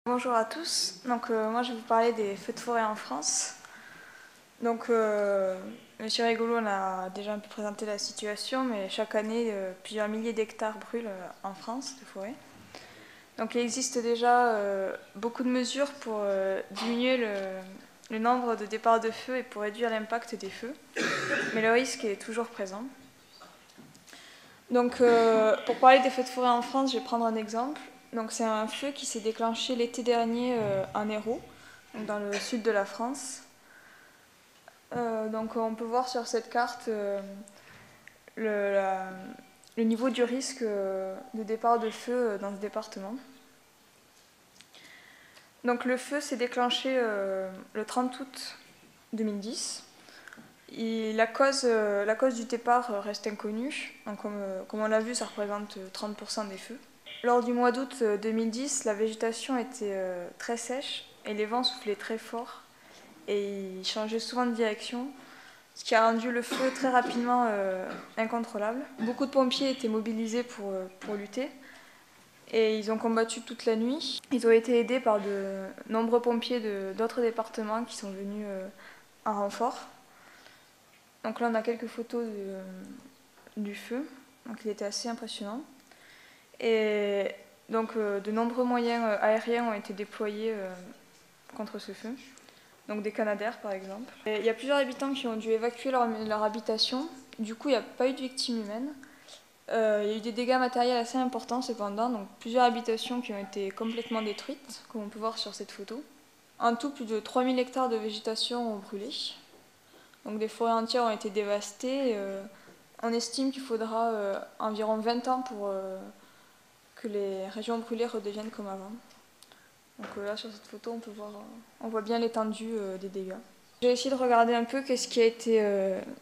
Bonjour à tous, moi je vais vous parler des feux de forêt en France. Monsieur Rigolo on a déjà un peu présenté la situation, mais chaque année plusieurs milliers d'hectares brûlent en France de forêt. Donc il existe déjà beaucoup de mesures pour diminuer le nombre de départs de feu et pour réduire l'impact des feux, mais le risque est toujours présent. Pour parler des feux de forêt en France, je vais prendre un exemple. C'est un feu qui s'est déclenché l'été dernier en Hérault, dans le sud de la France. On peut voir sur cette carte le niveau du risque de départ de feu dans ce département. Donc le feu s'est déclenché le 30 août 2010. La cause du départ reste inconnue. Comme on l'a vu, ça représente 30% des feux. Lors du mois d'août 2010, la végétation était très sèche et les vents soufflaient très fort et ils changeaient souvent de direction, ce qui a rendu le feu très rapidement incontrôlable. Beaucoup de pompiers étaient mobilisés pour lutter et ils ont combattu toute la nuit. Ils ont été aidés par de nombreux pompiers d'autres départements qui sont venus en renfort. Donc là on a quelques photos du feu, donc il était assez impressionnant. Et de nombreux moyens aériens ont été déployés contre ce feu, donc des Canadair par exemple. Et il y a plusieurs habitants qui ont dû évacuer leur habitation, du coup il n'y a pas eu de victimes humaines. Il y a eu des dégâts matériels assez importants cependant, donc plusieurs habitations qui ont été complètement détruites, comme on peut voir sur cette photo. En tout, plus de 3000 hectares de végétation ont brûlé, donc des forêts entières ont été dévastées. On estime qu'il faudra environ 20 ans pour que les régions brûlées redeviennent comme avant. Là sur cette photo on voit bien l'étendue des dégâts. J'ai essayé de regarder un peu qu'est-ce qui a été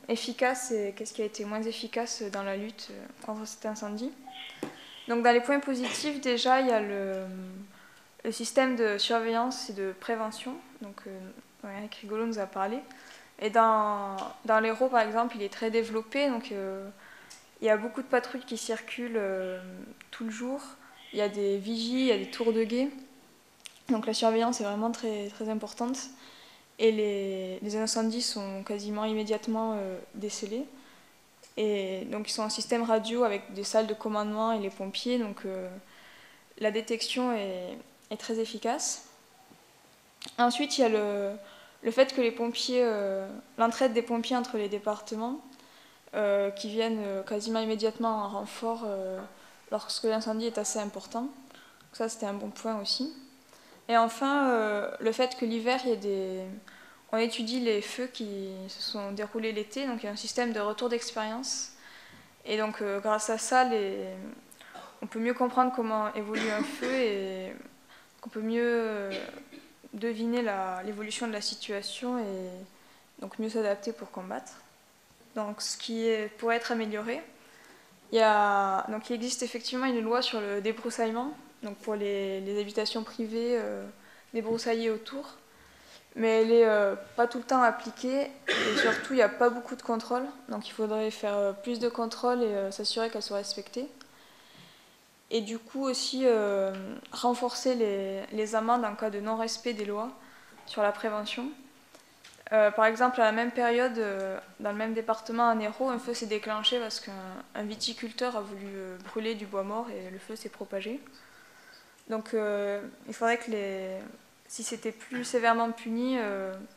efficace et qu'est-ce qui a été moins efficace dans la lutte contre cet incendie. Donc dans les points positifs déjà il y a le système de surveillance et de prévention, Eric Rigolo nous a parlé. Et dans l'Hérault par exemple il est très développé, il y a beaucoup de patrouilles qui circulent tout le jour. Il y a des vigies, il y a des tours de guet. Donc la surveillance est vraiment très, très importante. Et les incendies sont quasiment immédiatement décelés. Et donc ils sont en système radio avec des salles de commandement et les pompiers. La détection est très efficace. Ensuite, il y a le fait que l'entraide des pompiers entre les départements qui viennent quasiment immédiatement en renfort lorsque l'incendie est assez important. Donc ça, c'était un bon point aussi. Et enfin, le fait que l'hiver, on étudie les feux qui se sont déroulés l'été, donc il y a un système de retour d'expérience. Et grâce à ça, on peut mieux comprendre comment évolue un feu et on peut mieux deviner l'évolution de la situation et donc mieux s'adapter pour combattre. Donc ce qui pourrait être amélioré, il existe effectivement une loi sur le débroussaillement, donc pour les habitations privées débroussaillées autour, mais elle n'est pas tout le temps appliquée et surtout il n'y a pas beaucoup de contrôles, donc il faudrait faire plus de contrôles et s'assurer qu'elles soient respectées. Et du coup aussi renforcer les amendes en cas de non-respect des lois sur la prévention. Par exemple, à la même période, dans le même département en Hérault, un feu s'est déclenché parce qu'un viticulteur a voulu brûler du bois mort et le feu s'est propagé. Il faudrait que si c'était plus sévèrement puni,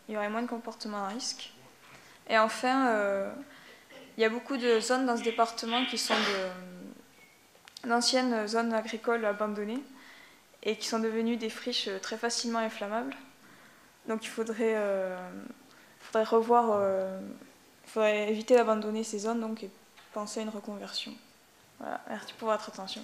il y aurait moins de comportements à risque. Et enfin, il y a beaucoup de zones dans ce département qui sont d'anciennes zones agricoles abandonnées et qui sont devenues des friches très facilement inflammables. Donc il faudrait éviter d'abandonner ces zones et penser à une reconversion. Voilà, merci pour votre attention.